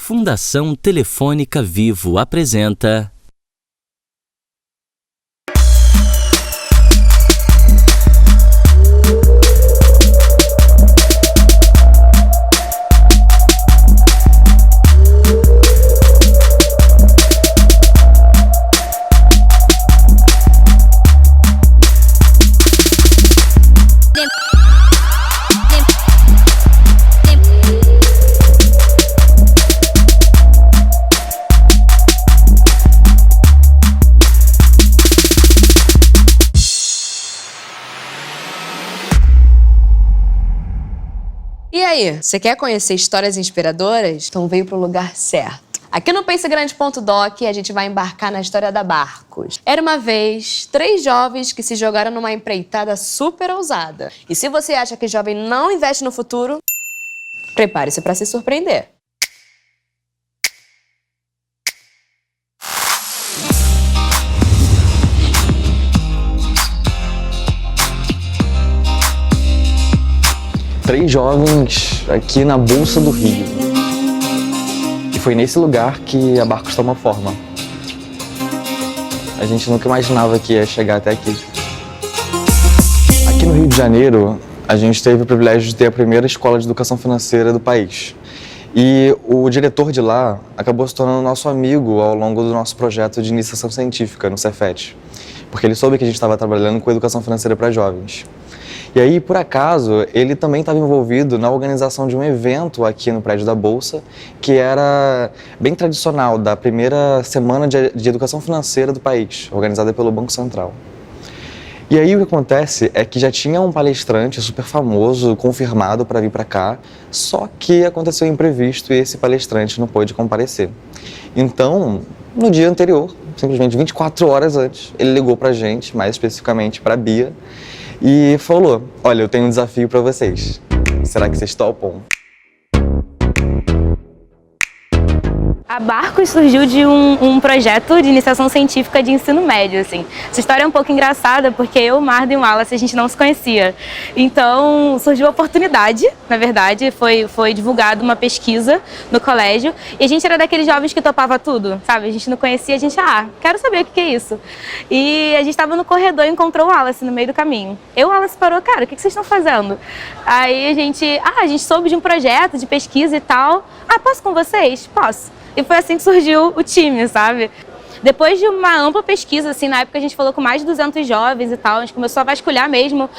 Fundação Telefônica Vivo apresenta... E aí, você quer conhecer histórias inspiradoras? Então veio pro lugar certo. Aqui no PenseGrande.doc a gente vai embarcar na história da Barcos. Era uma vez 3 jovens que se jogaram numa empreitada super ousada. E se você acha que jovem não investe no futuro, prepare-se para se surpreender. Três jovens aqui na Bolsa do Rio. E foi nesse lugar que a Barcos toma forma. A gente nunca imaginava que ia chegar até aqui. Aqui no Rio de Janeiro, a gente teve o privilégio de ter a primeira escola de educação financeira do país. E o diretor de lá acabou se tornando nosso amigo ao longo do nosso projeto de iniciação científica no Cefet, porque ele soube que a gente estava trabalhando com educação financeira para jovens. E aí, por acaso, ele também estava envolvido na organização de um evento aqui no prédio da Bolsa, que era bem tradicional, da primeira semana de educação financeira do país, organizada pelo Banco Central. E aí o que acontece é que já tinha um palestrante super famoso, confirmado para vir para cá, só que aconteceu um imprevisto e esse palestrante não pôde comparecer. Então, no dia anterior, simplesmente 24 horas antes, ele ligou para a gente, mais especificamente para a Bia, e falou: olha, eu tenho um desafio para vocês. Será que vocês topam? A Barcos surgiu de um projeto de iniciação científica de ensino médio, assim. Essa história é um pouco engraçada porque eu, Marda e o Wallace, a gente não se conhecia. Então, surgiu a oportunidade, na verdade, foi divulgada uma pesquisa no colégio e a gente era daqueles jovens que topava tudo, sabe? A gente não conhecia, a gente, quero saber o que é isso. E a gente estava no corredor e encontrou o Wallace no meio do caminho. E o Wallace parou: cara, o que vocês estão fazendo? Aí a gente soube de um projeto de pesquisa e tal. Posso com vocês? Posso. E foi assim que surgiu o time, sabe? Depois de uma ampla pesquisa, assim, na época a gente falou com mais de 200 jovens e tal, a gente começou a vasculhar mesmo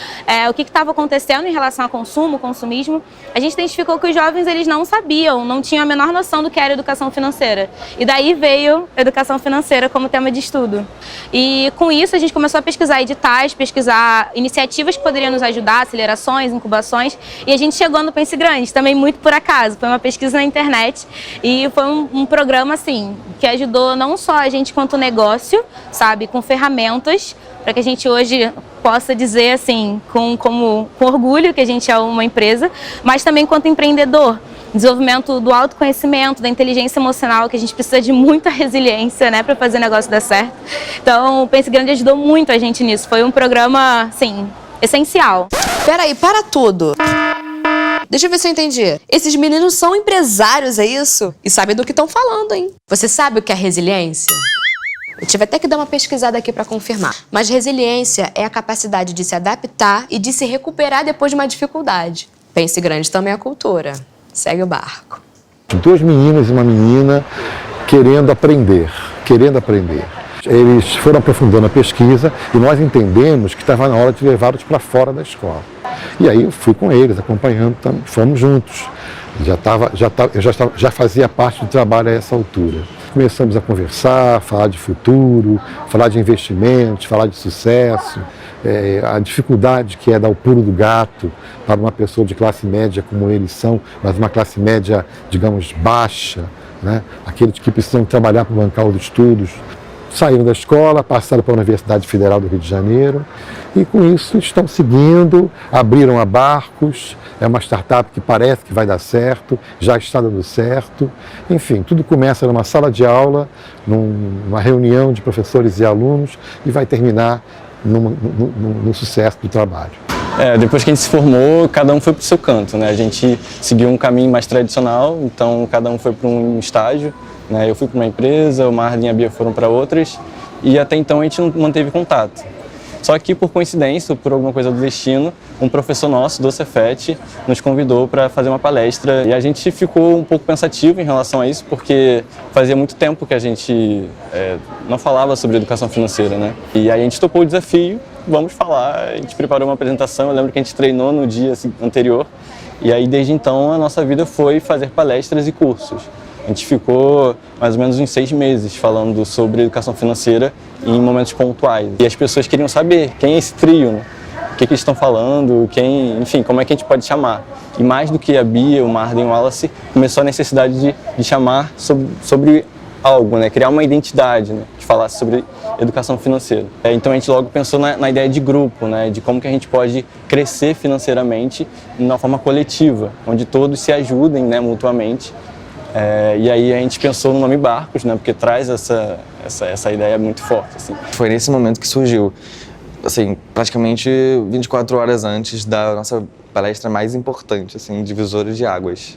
o que estava acontecendo em relação ao consumo, consumismo. A gente identificou que os jovens, eles não sabiam, não tinham a menor noção do que era educação financeira. E daí veio educação financeira como tema de estudo. E com isso a gente começou a pesquisar editais, pesquisar iniciativas que poderiam nos ajudar, acelerações, incubações. E a gente chegou no Pense Grande, também muito por acaso. Foi uma pesquisa na internet e foi um programa, assim, que ajudou não só a gente quanto negócio, sabe, com ferramentas, para que a gente hoje possa dizer, assim, com orgulho que a gente é uma empresa, mas também quanto empreendedor. Desenvolvimento do autoconhecimento, da inteligência emocional, que a gente precisa de muita resiliência, né, para fazer o negócio dar certo. Então, o Pense Grande ajudou muito a gente nisso. Foi um programa, assim, essencial. Peraí, para tudo. Deixa eu ver se eu entendi. Esses meninos são empresários, é isso? E sabem do que estão falando, hein? Você sabe o que é resiliência? Eu tive até que dar uma pesquisada aqui para confirmar. Mas resiliência é a capacidade de se adaptar e de se recuperar depois de uma dificuldade. Pense Grande também é a cultura. Segue o barco. 2 meninos e uma menina querendo aprender. Eles foram aprofundando a pesquisa e nós entendemos que estava na hora de levá-los para fora da escola. E aí eu fui com eles, acompanhando, fomos juntos. Já fazia parte do trabalho a essa altura. Começamos a conversar, falar de futuro, falar de investimentos, falar de sucesso, a dificuldade que é dar o pulo do gato para uma pessoa de classe média como eles são, mas uma classe média, digamos, baixa, né? Aqueles que precisam trabalhar para bancar os estudos. Saíram da escola, passaram para a Universidade Federal do Rio de Janeiro e com isso estão seguindo, abriram a Barcos, é uma startup que parece que vai dar certo, já está dando certo. Enfim, tudo começa numa sala de aula, numa reunião de professores e alunos e vai terminar no sucesso do trabalho. Depois que a gente se formou, cada um foi para o seu canto, né? A gente seguiu um caminho mais tradicional, então cada um foi para um estágio, né? Eu fui para uma empresa, o Marlon e a Bia foram para outras, e até então a gente não manteve contato. Só que, por coincidência, ou por alguma coisa do destino, um professor nosso, do Cefet, nos convidou para fazer uma palestra. E a gente ficou um pouco pensativo em relação a isso, porque fazia muito tempo que a gente não falava sobre educação financeira, né? E aí a gente topou o desafio, vamos falar. A gente preparou uma apresentação, eu lembro que a gente treinou no dia anterior. E aí, desde então, a nossa vida foi fazer palestras e cursos. A gente ficou mais ou menos uns 6 meses falando sobre educação financeira em momentos pontuais. E as pessoas queriam saber quem é esse trio, né? O que eles estão falando, enfim, como é que a gente pode chamar. E mais do que a Bia, o Marlon e o Wallace, começou a necessidade de chamar sobre algo, né? Criar uma identidade, né? De falar sobre educação financeira. Então a gente logo pensou na ideia de grupo, né? De como que a gente pode crescer financeiramente de uma forma coletiva, onde todos se ajudem, né, mutuamente. E aí a gente pensou no nome Barcos, né, porque traz essa ideia muito forte. Assim. Foi nesse momento que surgiu, assim, praticamente 24 horas antes da nossa palestra mais importante, assim, Divisores de Águas.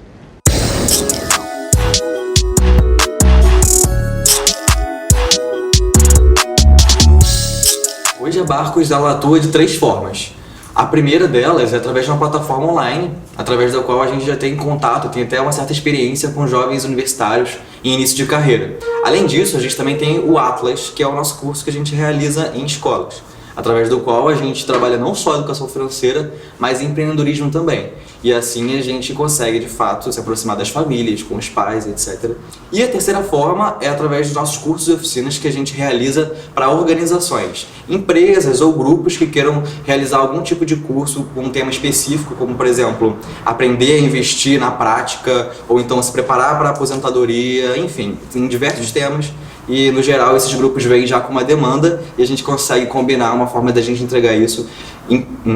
Hoje a Barcos ela atua de 3 formas. A primeira delas é através de uma plataforma online, através da qual a gente já tem contato, tem até uma certa experiência com jovens universitários em início de carreira. Além disso, a gente também tem o Atlas, que é o nosso curso que a gente realiza em escolas, através do qual a gente trabalha não só educação financeira, mas empreendedorismo também. E assim a gente consegue, de fato, se aproximar das famílias, com os pais, etc. E a terceira forma é através dos nossos cursos e oficinas que a gente realiza para organizações, empresas ou grupos que queiram realizar algum tipo de curso com um tema específico, como, por exemplo, aprender a investir na prática, ou então se preparar para a aposentadoria, enfim, em diversos temas. E, no geral, esses grupos vêm já com uma demanda e a gente consegue combinar uma forma da gente entregar isso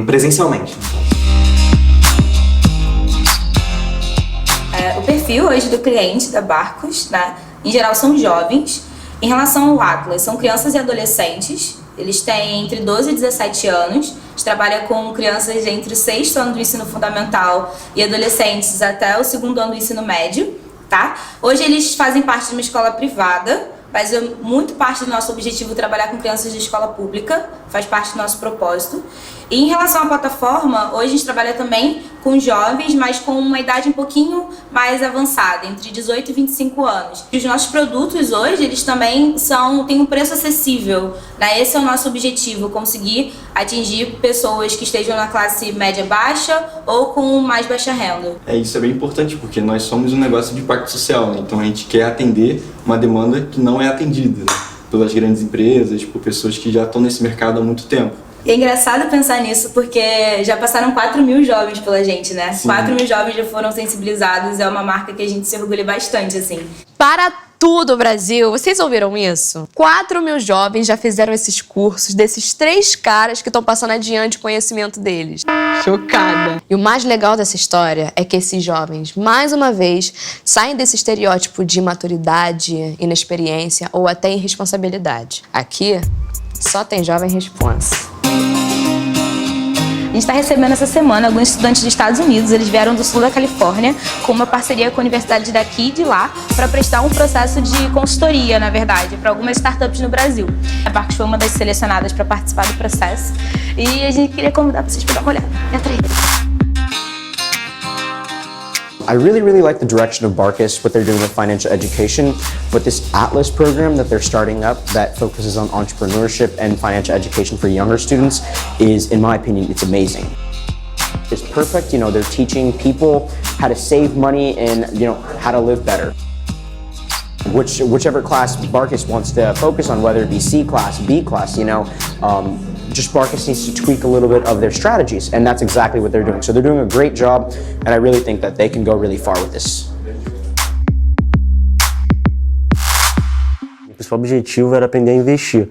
presencialmente. O perfil hoje do cliente da Barcos, né, em geral, são jovens. Em relação ao Atlas, são crianças e adolescentes. Eles têm entre 12 e 17 anos. A gente trabalha com crianças entre o 6º ano do ensino fundamental e adolescentes até o 2º ano do ensino médio. Tá? Hoje eles fazem parte de uma escola privada, mas é muito parte do nosso objetivo trabalhar com crianças de escola pública, faz parte do nosso propósito. E em relação à plataforma, hoje a gente trabalha também com jovens, mas com uma idade um pouquinho mais avançada, entre 18 e 25 anos. E os nossos produtos hoje, eles também têm um preço acessível, né? Esse é o nosso objetivo, conseguir atingir pessoas que estejam na classe média baixa ou com mais baixa renda. Isso é bem importante, porque nós somos um negócio de impacto social, né? Então a gente quer atender uma demanda que não é atendida, né? Pelas grandes empresas, por pessoas que já estão nesse mercado há muito tempo. E é engraçado pensar nisso, porque já passaram 4.000 jovens pela gente, né? Sim. 4.000 jovens já foram sensibilizados, é uma marca que a gente se orgulha bastante, assim. Para tudo, Brasil! Vocês ouviram isso? 4.000 jovens já fizeram esses cursos desses 3 caras que estão passando adiante o conhecimento deles. Chocada! E o mais legal dessa história é que esses jovens, mais uma vez, saem desse estereótipo de imaturidade, inexperiência ou até irresponsabilidade. Aqui, só tem jovem responsa. A gente está recebendo essa semana alguns estudantes dos Estados Unidos, eles vieram do sul da Califórnia com uma parceria com a universidade daqui e de lá para prestar um processo de consultoria, na verdade, para algumas startups no Brasil. A Barcos foi uma das selecionadas para participar do processo e a gente queria convidar vocês para dar uma olhada. Entra aí. I really like the direction of Barcus, what they're doing with financial education, but this Atlas program that they're starting up that focuses on entrepreneurship and financial education for younger students is, in my opinion, it's amazing. It's perfect, they're teaching people how to save money and, how to live better. Whichever class Barcus wants to focus on, whether it be C class, B class, just Barcus needs to tweak a little bit of their strategies, and that's exactly what they're doing. So they're doing a great job, and I really think that they can go really far with this. O principal objetivo era aprender a investir,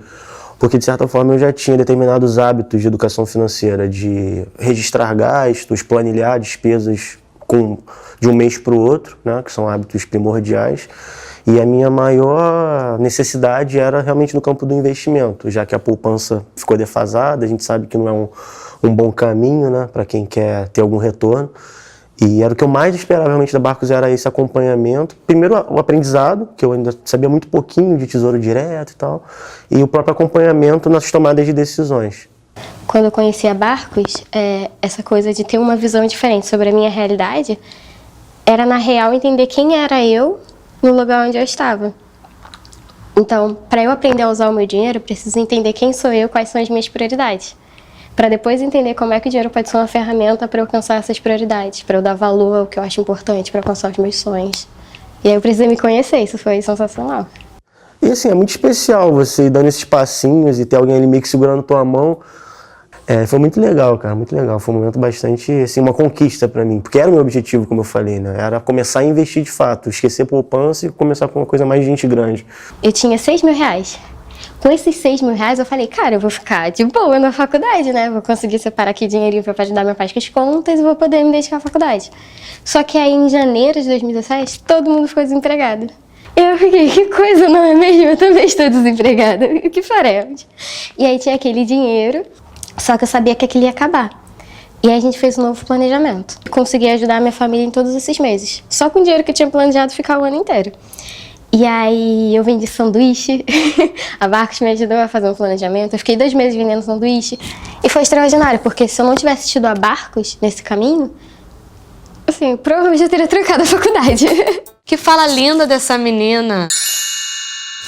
porque de certa forma eu já tinha determinados hábitos de educação financeira, de registrar gastos, planilhar despesas de um mês para o outro, né, que são hábitos primordiais. E a minha maior necessidade era realmente no campo do investimento, já que a poupança ficou defasada, a gente sabe que não é um bom caminho, né, para quem quer ter algum retorno. E era o que eu mais esperava realmente da Barclays, era esse acompanhamento. Primeiro o aprendizado, que eu ainda sabia muito pouquinho de tesouro direto e tal, e o próprio acompanhamento nas tomadas de decisões. Quando eu conheci a Barclays, essa coisa de ter uma visão diferente sobre a minha realidade, era na real entender quem era eu no lugar onde eu estava. Então, para eu aprender a usar o meu dinheiro, eu preciso entender quem sou eu, quais são as minhas prioridades. Para depois entender como é que o dinheiro pode ser uma ferramenta para eu alcançar essas prioridades, para eu dar valor ao que eu acho importante, para alcançar os meus sonhos. E aí eu precisei me conhecer, isso foi sensacional. E assim, é muito especial você ir dando esses passinhos e ter alguém ali meio que segurando tua mão. Foi muito legal, cara, muito legal. Foi um momento bastante, assim, uma conquista para mim, porque era o meu objetivo, como eu falei, né? Era começar a investir de fato, esquecer poupança e começar com uma coisa mais de gente grande. Eu tinha R$6.000. Com esses R$6.000, eu falei, cara, eu vou ficar de boa na faculdade, né? Vou conseguir separar aqui dinheirinho pra ajudar meu pai com as contas e vou poder me dedicar à faculdade. Só que aí, em janeiro de 2017, todo mundo ficou desempregado. Eu fiquei, que coisa, não é mesmo? Eu também estou desempregada. O que faremos? E aí tinha aquele dinheiro, só que eu sabia que aquilo ia acabar. E aí a gente fez um novo planejamento. Consegui ajudar a minha família em todos esses meses. Só com o dinheiro que eu tinha planejado ficar o ano inteiro. E aí eu vendi sanduíche, a Barclays me ajudou a fazer um planejamento, eu fiquei 2 meses vendendo sanduíche. E foi extraordinário, porque se eu não tivesse tido a Barclays nesse caminho, assim, provavelmente eu teria trancado a faculdade. Que fala linda dessa menina.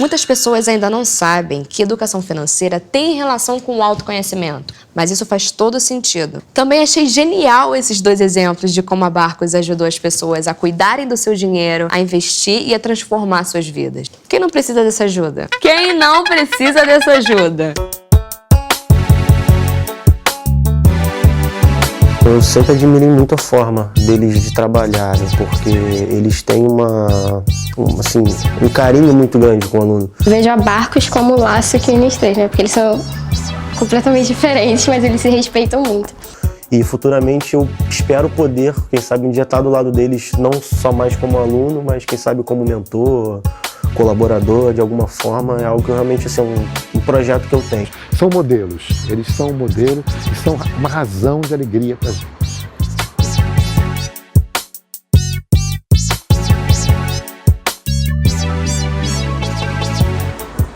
Muitas pessoas ainda não sabem que educação financeira tem relação com o autoconhecimento, mas isso faz todo sentido. Também achei genial esses 2 exemplos de como a Barclays ajudou as pessoas a cuidarem do seu dinheiro, a investir e a transformar suas vidas. Quem não precisa dessa ajuda? Quem não precisa dessa ajuda? Eu sempre admirei muito a forma deles de trabalharem, porque eles têm um carinho muito grande com o aluno. Vejo a Barclays como o laço que une os 3, né? Porque eles são completamente diferentes, mas eles se respeitam muito. E futuramente eu espero poder, quem sabe, um dia estar do lado deles, não só mais como aluno, mas quem sabe como mentor, colaborador, de alguma forma. É algo que realmente assim, é um projeto que eu tenho. São modelos, eles são um modelo e são uma razão de alegria para a gente.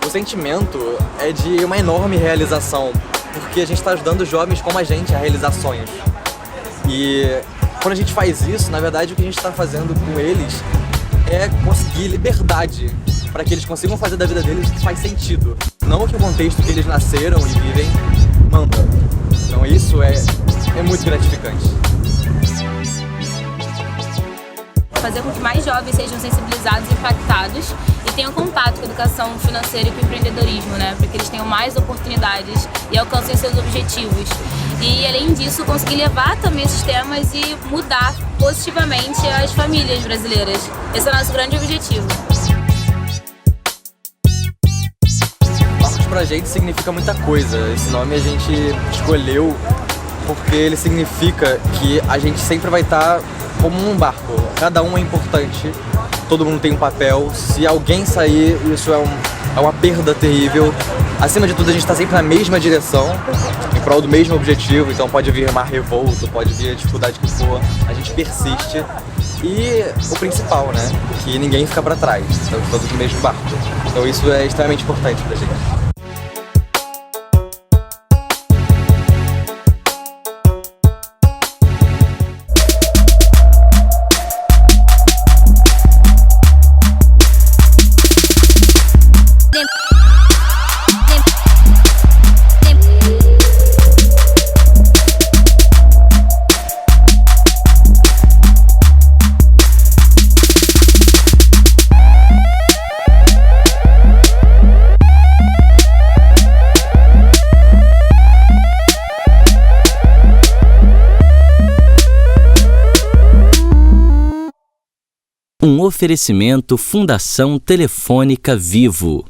O sentimento é de uma enorme realização, porque a gente está ajudando jovens como a gente a realizar sonhos. E quando a gente faz isso, na verdade o que a gente está fazendo com eles é conseguir liberdade para que eles consigam fazer da vida deles o que faz sentido. Não o que o contexto que eles nasceram e vivem manda. Então isso é muito gratificante. Fazer com que mais jovens sejam sensibilizados e impactados e tenham contato com a educação financeira e com o empreendedorismo, né? Para que eles tenham mais oportunidades e alcancem seus objetivos. E, além disso, conseguir levar também esses temas e mudar positivamente as famílias brasileiras. Esse é o nosso grande objetivo. Barclays pra gente significa muita coisa. Esse nome a gente escolheu porque ele significa que a gente sempre vai estar como um barco. Cada um é importante, todo mundo tem um papel. Se alguém sair, isso é uma perda terrível. Acima de tudo, a gente está sempre na mesma direção, em prol do mesmo objetivo. Então pode vir mar revolto, pode vir a dificuldade que for, a gente persiste. E o principal, né, que ninguém fica para trás, estamos todos no mesmo barco. Então isso é extremamente importante pra gente. Um oferecimento Fundação Telefônica Vivo.